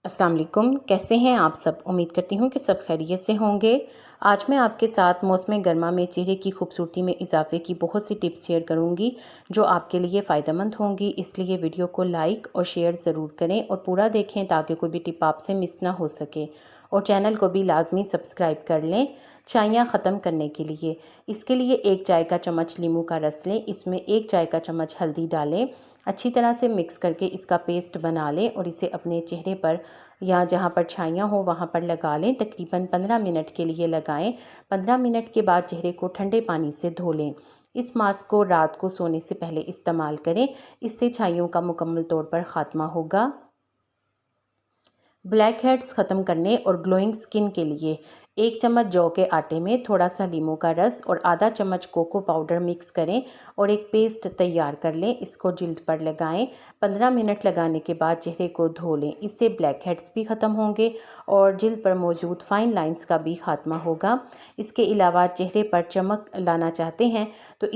अस्सलाम वालेकुम। कैसे हैं आप सब? उम्मीद करती हूँ कि सब खैरियत से होंगे। आज मैं आपके साथ मौसम गर्मा में चेहरे की खूबसूरती में इजाफे की बहुत सी टिप्स शेयर करूँगी जो आपके लिए फ़ायदेमंद होंगी। इसलिए वीडियो को लाइक और शेयर ज़रूर करें और पूरा देखें ताकि कोई भी टिप आपसे मिस ना हो सके। और चैनल को भी लाजमी सब्सक्राइब कर लें चाइयाँ ख़त्म करने के लिए। इसके लिए 1 चाय का चम्मच नींबू का रस लें, इसमें 1 चाय का चम्मच हल्दी डालें, अच्छी तरह से मिक्स करके इसका पेस्ट बना लें और इसे अपने चेहरे पर या जहाँ पर छाइयाँ हो वहाँ पर लगा लें। तकरीबन 15 मिनट के लिए लगाएं। 15 मिनट के बाद चेहरे को ठंडे पानी से धो लें। इस मास्क को रात को सोने से पहले इस्तेमाल करें, इससे छाइयों का मुकम्मल तौर पर ख़ात्मा होगा। ब्लैक हेड्स ख़त्म करने और ग्लोइंग स्किन के लिए 1 चम्मच जौ के आटे में थोड़ा सा नींबू का रस और आधा चम्मच कोको पाउडर मिक्स करें और एक पेस्ट तैयार कर लें। इसको जिल्द पर लगाएं। 15 मिनट लगाने के बाद चेहरे को धो लें। इससे ब्लैक हेड्स भी ख़त्म होंगे और जिल्द पर मौजूद फाइन लाइंस का भी खात्मा होगा। इसके अलावा चेहरे पर चमक लाना चाहते हैं तो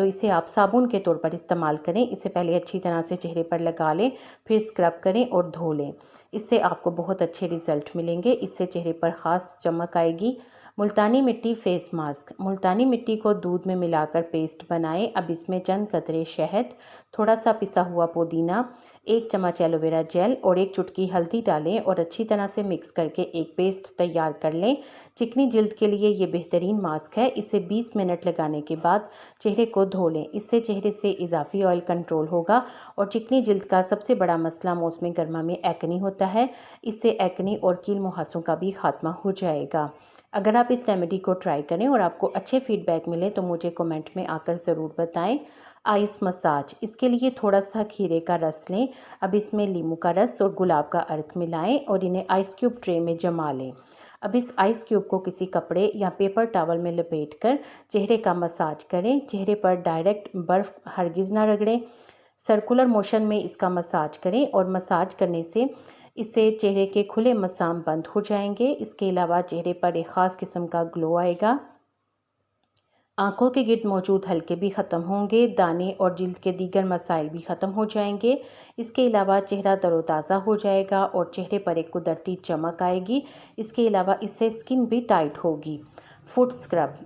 इसे आप साबुन के तौर पर इस्तेमाल करें। इसे पहले अच्छी तरह से चेहरे पर लगा लें, फिर स्क्रब करें और धो लें। इससे आपको बहुत अच्छे रिज़ल्ट मिलेंगे। इससे चेहरे पर ख़ास चमक आएगी। मुल्तानी मिट्टी फेस मास्क। मुल्तानी मिट्टी को दूध में मिलाकर पेस्ट बनाएं। अब इसमें चंद कतरे शहद, थोड़ा सा पिसा हुआ पुदीना, 1 चम्मच एलोवेरा जेल और 1 चुटकी हल्दी डालें और अच्छी तरह से मिक्स करके एक पेस्ट तैयार कर लें। चिकनी जिल्द के लिए ये बेहतरीन मास्क है। इसे 20 मिनट लगाने के बाद चेहरे को धो लें। इससे चेहरे से इजाफी ऑयल कंट्रोल होगा और चिकनी जिल्द का सबसे बड़ा मसला मौसम गर्मा में एक्ने होता है। इससे एक्ने और कील मुहासों का भी खात्मा हो जाएगा। अगर आप इस रेमेडी को ट्राई करें और आपको अच्छे फीडबैक मिले तो मुझे कमेंट में आकर ज़रूर बताएं। Ice massage. इसके लिए थोड़ा सा खीरे का रस लें। अब इसमें नींबू का रस और गुलाब का अर्क मिलाएं और इन्हें आइस क्यूब ट्रे में जमा लें। अब इस आइस क्यूब को किसी कपड़े या पेपर टॉवल में लपेटकर चेहरे का मसाज करें। चेहरे पर डायरेक्ट बर्फ़ हरगिज़ ना रगड़ें। सर्कुलर मोशन में इसका मसाज करें और मसाज करने से इससे चेहरे के खुले मसाम बंद हो जाएंगे। इसके अलावा चेहरे पर एक ख़ास किस्म का ग्लो आएगा। आंखों के गिर्द मौजूद हल्के भी ख़त्म होंगे। दाने और जिल्द के दीगर मसाइल भी ख़त्म हो जाएंगे। इसके अलावा चेहरा तरोताज़ा हो जाएगा और चेहरे पर एक कुदरती चमक आएगी। इसके अलावा इससे स्किन भी टाइट होगी। Foot scrub.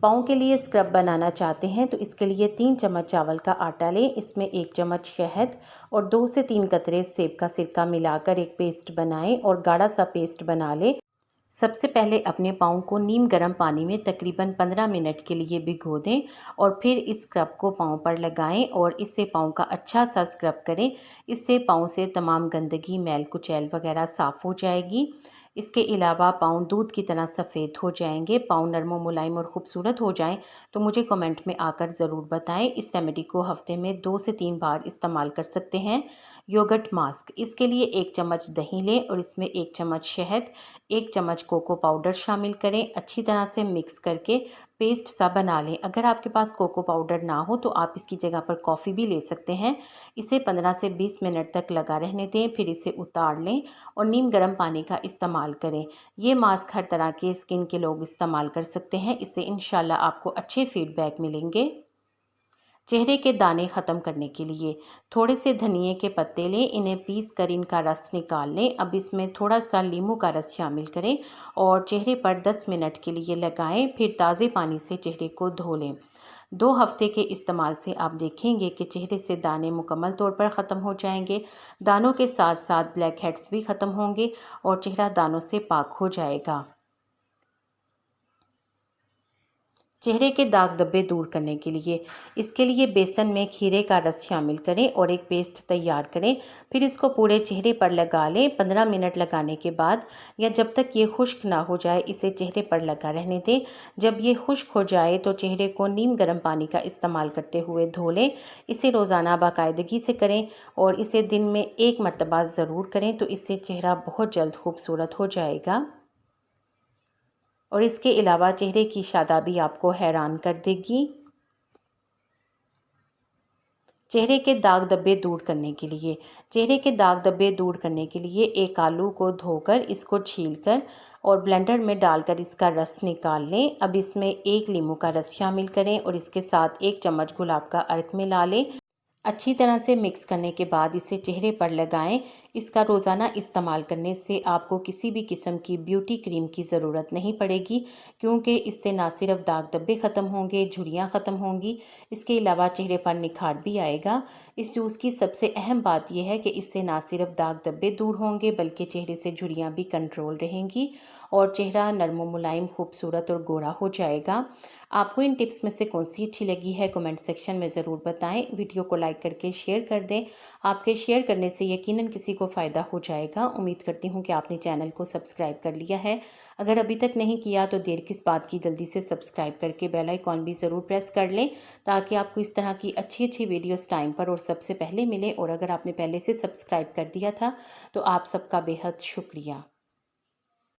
पाँव के लिए स्क्रब बनाना चाहते हैं तो इसके लिए 3 चम्मच चावल का आटा लें। इसमें 1 चम्मच शहद और 2 से 3 कतरे सेब का सिरका मिलाकर एक पेस्ट बनाएं और गाढ़ा सा पेस्ट बना लें। सबसे पहले अपने पाँव को नीम गर्म पानी में तकरीबन 15 मिनट के लिए भिगो दें और फिर इस स्क्रब को पाँव पर लगाएं और इससे पाँव का अच्छा सा स्क्रब करें। इससे पाँव से तमाम गंदगी, मैल कुचैल वगैरह साफ़ हो जाएगी। इसके अलावा पाँव दूध की तरह सफ़ेद हो जाएंगे। पाँव नरम मुलायम और ख़ूबसूरत हो जाएं तो मुझे कमेंट में आकर ज़रूर बताएं। इस रेमेडी को हफ्ते में 2 से 3 बार इस्तेमाल कर सकते हैं। Yogurt mask. इसके लिए 1 चम्मच दही लें और इसमें 1 चम्मच शहद, 1 चम्मच कोको पाउडर शामिल करें। अच्छी तरह से मिक्स करके पेस्ट सा बना लें। अगर आपके पास कोको पाउडर ना हो तो आप इसकी जगह पर कॉफ़ी भी ले सकते हैं। इसे 15 से 20 मिनट तक लगा रहने दें, फिर इसे उतार लें और नीम गर्म पानी का इस्तेमाल करें। ये मास्क हर तरह के स्किन के लोग इस्तेमाल कर सकते हैं। इससे इंशाल्लाह आपको अच्छे फीडबैक मिलेंगे। चेहरे के दाने ख़त्म करने के लिए थोड़े से धनिए के पत्ते लें, इन्हें पीस कर इनका रस निकाल लें। अब इसमें थोड़ा सा नींबू का रस शामिल करें और चेहरे पर 10 मिनट के लिए लगाएं, फिर ताज़े पानी से चेहरे को धो लें। 2 हफ्ते के इस्तेमाल से आप देखेंगे कि चेहरे से दाने मुकम्मल तौर पर ख़त्म हो जाएंगे। दानों के साथ साथ ब्लैक हेड्स भी ख़त्म होंगे और चेहरा दानों से पाक हो जाएगा। चेहरे के दाग धब्बे दूर करने के लिए इसके लिए बेसन में खीरे का रस शामिल करें और एक पेस्ट तैयार करें। फिर इसको पूरे चेहरे पर लगा लें। 15 मिनट लगाने के बाद या जब तक ये खुश्क ना हो जाए इसे चेहरे पर लगा रहने दें। जब ये खुश्क हो जाए तो चेहरे को नीम गर्म पानी का इस्तेमाल करते हुए धो लें। इसे रोज़ाना बाकायदगी से करें और इसे दिन में 1 मरतबा ज़रूर करें तो इससे चेहरा बहुत जल्द खूबसूरत हो जाएगा और इसके अलावा चेहरे की शादाबी आपको हैरान कर देगी। चेहरे के दाग धब्बे दूर करने के लिए एक आलू को धोकर इसको छीलकर और ब्लेंडर में डालकर इसका रस निकाल लें। अब इसमें 1 नींबू का रस शामिल करें और इसके साथ 1 चम्मच गुलाब का अर्क मिला लें। अच्छी तरह से मिक्स करने के बाद इसे चेहरे पर लगाएं। इसका रोज़ाना इस्तेमाल करने से आपको किसी भी किस्म की ब्यूटी क्रीम की ज़रूरत नहीं पड़ेगी, क्योंकि इससे ना सिर्फ दाग धब्बे ख़त्म होंगे, झुर्रियाँ ख़त्म होंगी, इसके अलावा चेहरे पर निखार भी आएगा। इस जूस की सबसे अहम बात यह है कि इससे ना सिर्फ दाग धब्बे दूर होंगे, बल्कि चेहरे से झुर्रियाँ भी कंट्रोल रहेंगी और चेहरा नरम मुलायम, खूबसूरत और गोरा हो जाएगा। आपको इन टिप्स में से कौन सी अच्छी लगी है, कमेंट सेक्शन में ज़रूर बताएं। वीडियो को लाइक करके शेयर कर दें। आपके शेयर करने से यकीनन किसी को फ़ायदा हो जाएगा। उम्मीद करती हूँ कि आपने चैनल को सब्सक्राइब कर लिया है। अगर अभी तक नहीं किया तो देर किस बात की, जल्दी से सब्सक्राइब करके बेल आइकॉन भी ज़रूर प्रेस कर लें, ताकि आपको इस तरह की अच्छी अच्छी वीडियोस टाइम पर और सबसे पहले मिले। और अगर आपने पहले से सब्सक्राइब कर दिया था तो आप सबका बेहद शुक्रिया।